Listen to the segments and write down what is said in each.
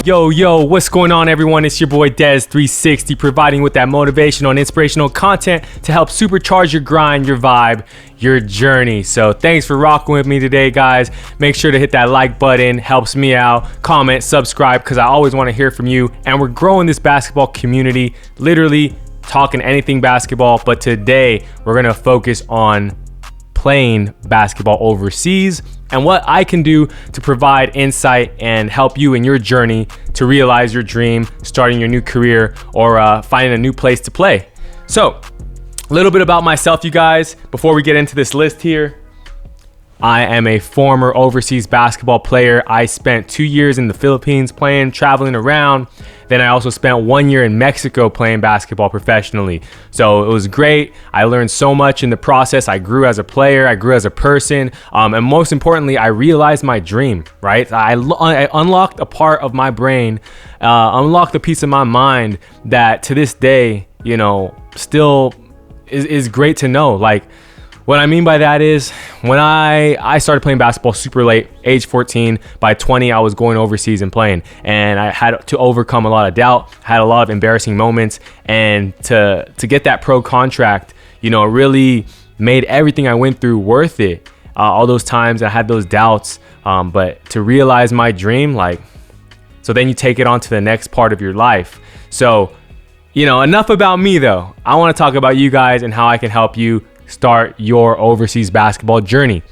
Yo, what's going on, everyone? It's your boy Des360, providing with that motivational and inspirational content to help supercharge your grind, your vibe, your journey. So thanks for rocking with me today, guys. Make sure to hit that like button, helps me out. Comment, subscribe, because I always want to hear from you. And we're growing this basketball community, literally talking anything basketball. But today we're going to focus on playing basketball overseas and what I can do to provide insight and help you in your journey to realize your dream, starting your new career, or finding a new place to play. So, a little bit about myself, you guys, before we get into this list here. I am a former overseas basketball player. I spent 2 years in the Philippines playing, traveling around. Then I also spent 1 year in Mexico playing basketball professionally. So it was great. I learned so much in the process. I grew as a player. I grew as a person. And most importantly, I realized my dream, right? I unlocked a part of my brain, unlocked a piece of my mind that to this day, still is great to know. Like, what I mean by that is when I started playing basketball super late, age 14, by 20, I was going overseas and playing, and I had to overcome a lot of doubt, had a lot of embarrassing moments, and to get that pro contract, really made everything I went through worth it. All those times I had those doubts, but to realize my dream, so then you take it on to the next part of your life. So, enough about me though. I want to talk about you guys and how I can help you start your overseas basketball journey.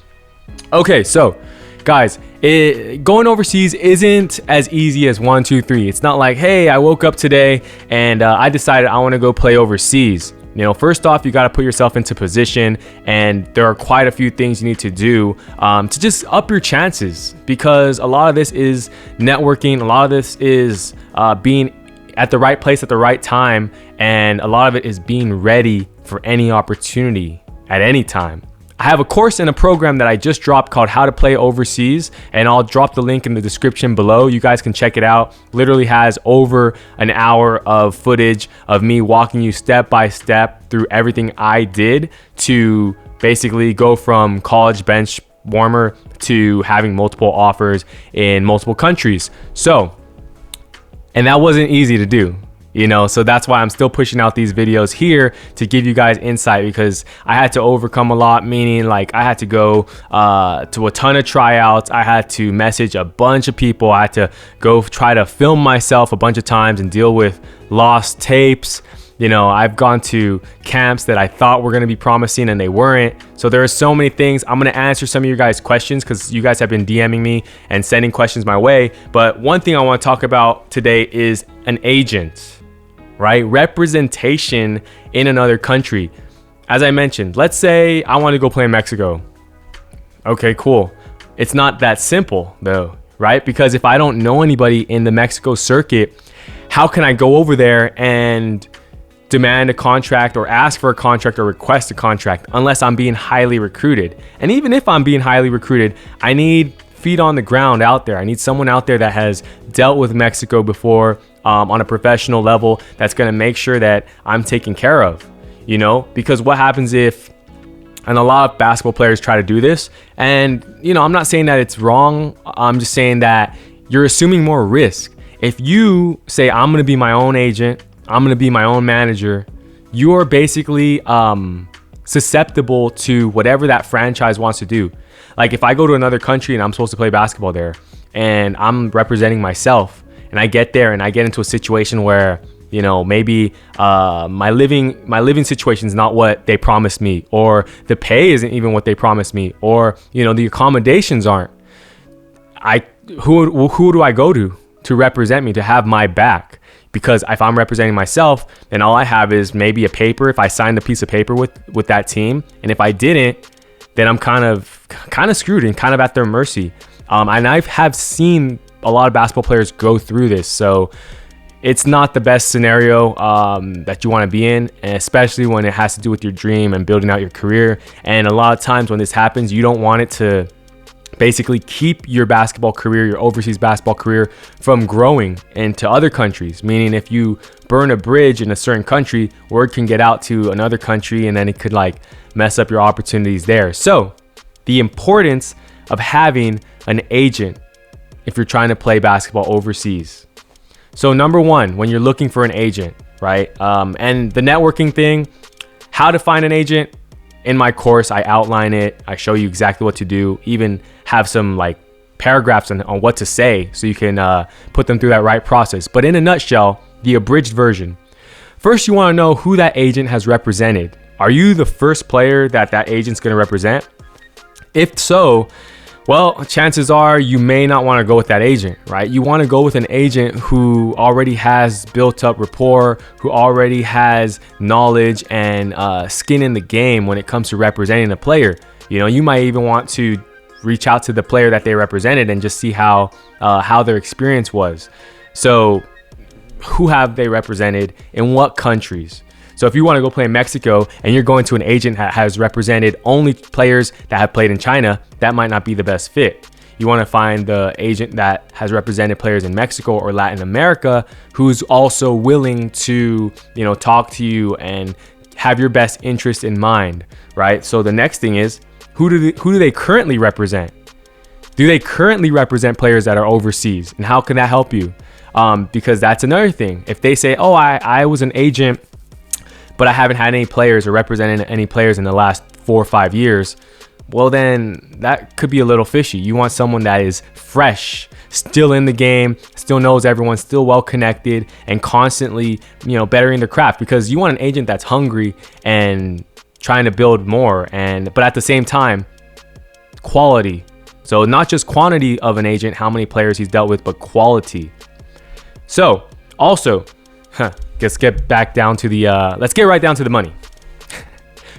Okay, so guys, going overseas isn't as easy as 1, 2, 3. It's not like, hey, I woke up today and I decided I want to go play overseas. First off, you got to put yourself into position, and there are quite a few things you need to do to just up your chances, because a lot of this is networking, a lot of this is being at the right place at the right time, and a lot of it is being ready for any opportunity at any time. I have a course and a program that I just dropped called How to Play Overseas, and I'll drop the link in the description below. You guys can check it out. Literally has over an hour of footage of me walking you step by step through everything I did to basically go from college bench warmer to having multiple offers in multiple countries. And that wasn't easy to do. So that's why I'm still pushing out these videos here to give you guys insight, because I had to overcome a lot, meaning I had to go to a ton of tryouts. I had to message a bunch of people. I had to go try to film myself a bunch of times and deal with lost tapes. I've gone to camps that I thought were going to be promising and they weren't. So there are so many things. I'm going to answer some of your guys' questions because you guys have been DMing me and sending questions my way. But one thing I want to talk about today is an agent, right? Representation in another country. As I mentioned, let's say I want to go play in Mexico. Okay, cool. It's not that simple though, right? Because if I don't know anybody in the Mexico circuit, how can I go over there and demand a contract or ask for a contract or request a contract unless I'm being highly recruited? And even if I'm being highly recruited, I need feet on the ground out there. I need someone out there that has dealt with Mexico before on a professional level, that's going to make sure that I'm taken care of, because what happens if, and a lot of basketball players try to do this, and I'm not saying that it's wrong. I'm just saying that you're assuming more risk. If you say, I'm going to be my own agent, I'm going to be my own manager, you're basically susceptible to whatever that franchise wants to do. Like if I go to another country and I'm supposed to play basketball there and I'm representing myself, and I get there and I get into a situation where, maybe my living situation is not what they promised me, or the pay isn't even what they promised me, or, the accommodations aren't. Who do I go to represent me, to have my back? Because if I'm representing myself, then all I have is maybe a paper. If I signed a piece of paper with that team, and if I didn't, then I'm kind of screwed and kind of at their mercy. And I have seen a lot of basketball players go through this, so it's not the best scenario that you want to be in, and especially when it has to do with your dream and building out your career. And a lot of times when this happens, you don't want it to basically keep your basketball career, your overseas basketball career, from growing into other countries. Meaning if you burn a bridge in a certain country, word can get out to another country, and then it could mess up your opportunities there. So the importance of having an agent if you're trying to play basketball overseas. So number one, when you're looking for an agent, right? And the networking thing, how to find an agent. In my course, I outline it. I show you exactly what to do, even have some like paragraphs on what to say so you can put them through that right process. But in a nutshell, the abridged version. First, you want to know who that agent has represented. Are you the first player that agent's going to represent? If so, well, chances are you may not want to go with that agent, right? You want to go with an agent who already has built up rapport, who already has knowledge and skin in the game when it comes to representing a player. You know, you might even want to reach out to the player that they represented and just see how their experience was. So who have they represented in what countries? So if you want to go play in Mexico and you're going to an agent that has represented only players that have played in China, that might not be the best fit. You want to find the agent that has represented players in Mexico or Latin America who's also willing to, you know, talk to you and have your best interest in mind, right? So the next thing is, who do they currently represent? Do they currently represent players that are overseas? And how can that help you? Because that's another thing. If they say, oh, I was an agent, but I haven't had any players or represented any players in the last 4 or 5 years, well, then that could be a little fishy. You want someone that is fresh, still in the game, still knows everyone, still well connected, and constantly, you know, bettering their craft, because you want an agent that's hungry and trying to build more, but at the same time, quality. So not just quantity of an agent, how many players he's dealt with, but quality. So also, let's get back down to let's get right down to the money.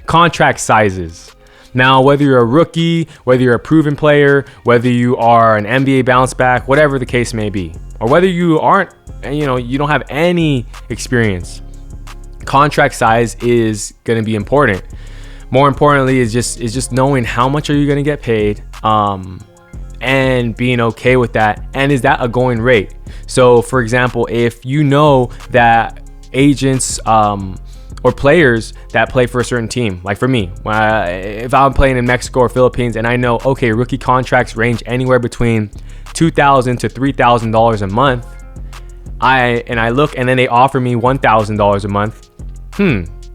Contract sizes. Now, whether you're a rookie, whether you're a proven player, whether you are an NBA bounce back, whatever the case may be, or whether you aren't, you know, you don't have any experience, contract size is going to be important. More importantly is just knowing how much are you going to get paid, and being okay with that. And is that a going rate? So for example, if you know that agents or players that play for a certain team, like for me, if I'm playing in Mexico or Philippines and I know, okay, rookie contracts range anywhere between $2,000 to $3,000 a month, I look and then they offer me $1,000 a month,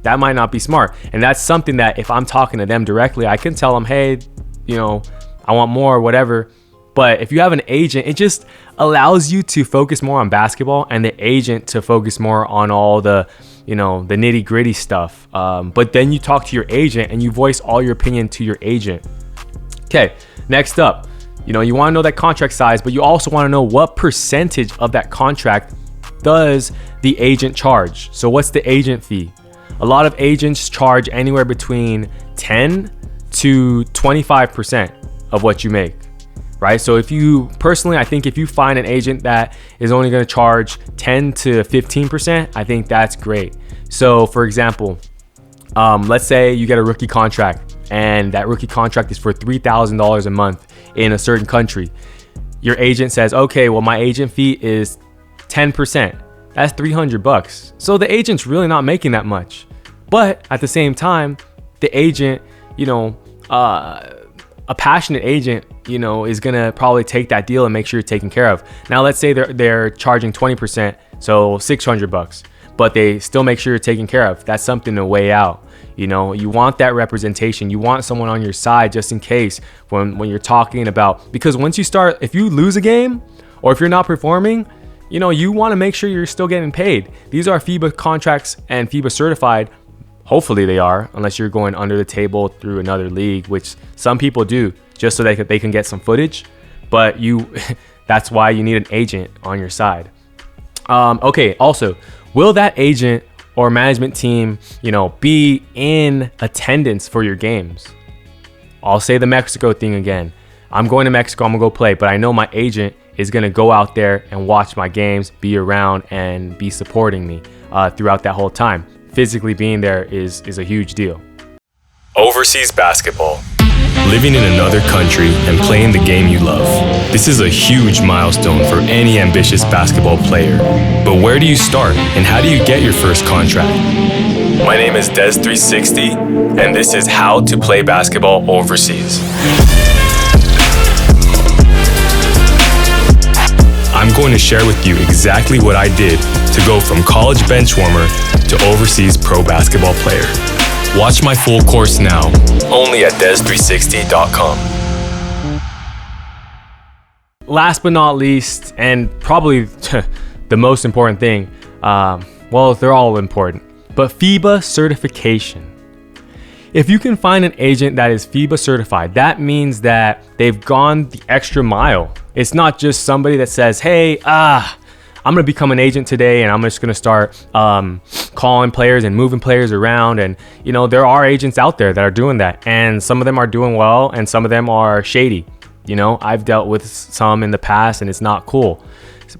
that might not be smart. And that's something that if I'm talking to them directly, I can tell them, hey, you know, I want more or whatever. But if you have an agent, it just allows you to focus more on basketball and the agent to focus more on all the, you know, the nitty gritty stuff. But then you talk to your agent and you voice all your opinion to your agent. Okay, next up, you know, you want to know that contract size, but you also want to know what percentage of that contract does the agent charge. So what's the agent fee? A lot of agents charge anywhere between 10 to 25% of what you make, right? So if you personally, I think if you find an agent that is only going to charge 10 to 15%, I think that's great. So for example, let's say you get a rookie contract and that rookie contract is for $3,000 a month in a certain country. Your agent says, okay, well, my agent fee is 10%. That's $300. So the agent's really not making that much. But at the same time, the agent, you know, a passionate agent, you know, is gonna probably take that deal and make sure you're taken care of. Now, let's say they're charging 20%, so $600, but they still make sure you're taken care of. That's something to weigh out. You know, you want that representation. You want someone on your side just in case when you're talking about, because once you start, if you lose a game or if you're not performing, you know, you want to make sure you're still getting paid. These are FIBA contracts and FIBA certified. Hopefully they are, unless you're going under the table through another league, which some people do just so they can get some footage. But that's why you need an agent on your side. Okay, also, will that agent or management team, you know, be in attendance for your games? I'll say the Mexico thing again. I'm going to Mexico, I'm gonna go play, but I know my agent is gonna go out there and watch my games, be around and be supporting me throughout that whole time. Physically being there is a huge deal. Overseas basketball. Living in another country and playing the game you love. This is a huge milestone for any ambitious basketball player. But where do you start and how do you get your first contract? My name is Des360 and this is how to play basketball overseas. I'm going to share with you exactly what I did to go from college bench warmer to overseas pro basketball player. Watch my full course now, only at des360.com. Last but not least, and probably the most important thing, well, they're all important, but FIBA certification. If you can find an agent that is FIBA certified, that means that they've gone the extra mile. It's not just somebody that says, hey, I'm gonna become an agent today and I'm just gonna start calling players and moving players around. And you know, there are agents out there that are doing that, and some of them are doing well and some of them are shady. You know, I've dealt with some in the past and it's not cool.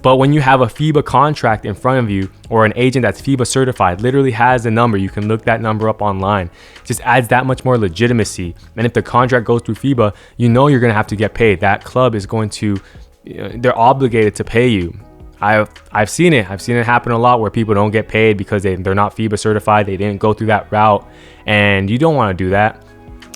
But when you have a FIBA contract in front of you, or an agent that's FIBA certified, literally has the number, you can look that number up online. It just adds that much more legitimacy. And if the contract goes through FIBA, you know you're gonna have to get paid. That club is going to, they're obligated to pay you. I've seen it. I've seen it happen a lot where people don't get paid because they're not FIBA certified. They didn't go through that route, and you don't want to do that.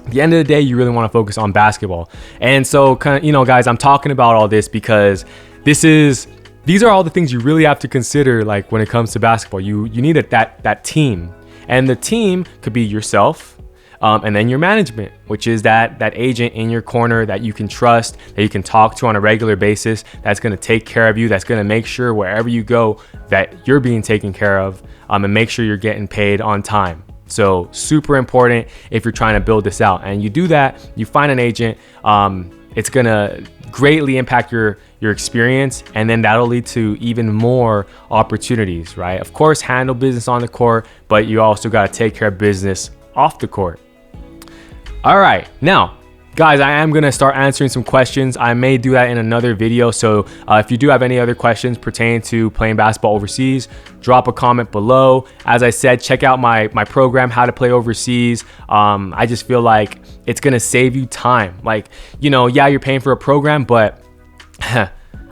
At the end of the day, you really want to focus on basketball. And so, kind of, you know, guys, I'm talking about all this because these are all the things you really have to consider, like when it comes to basketball. You need that team, and the team could be yourself, and then your management, which is that agent in your corner that you can trust, that you can talk to on a regular basis, that's going to take care of you, that's going to make sure wherever you go that you're being taken care of, and make sure you're getting paid on time. So super important if you're trying to build this out. And you do that, you find an agent, it's gonna greatly impact your experience, and then that'll lead to even more opportunities, right? Of course, handle business on the court, but you also gotta take care of business off the court. All right, now, guys, I am gonna start answering some questions. I may do that in another video. So if you do have any other questions pertaining to playing basketball overseas, drop a comment below. As I said, check out my program, How to Play Overseas. I just feel like it's gonna save you time. Like, you know, yeah, you're paying for a program, but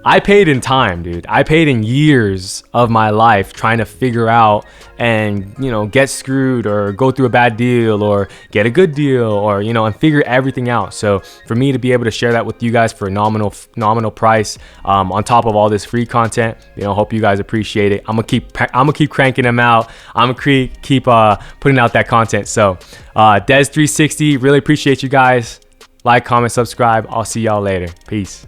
I paid in time, dude. I paid in years of my life trying to figure out and, you know, get screwed or go through a bad deal or get a good deal, or, you know, and figure everything out. So for me to be able to share that with you guys for a nominal price, on top of all this free content, you know, hope you guys appreciate it. I'm gonna keep cranking them out. I'm gonna keep putting out that content. So Des360, really appreciate you guys. Like, comment, subscribe. I'll see y'all later. Peace.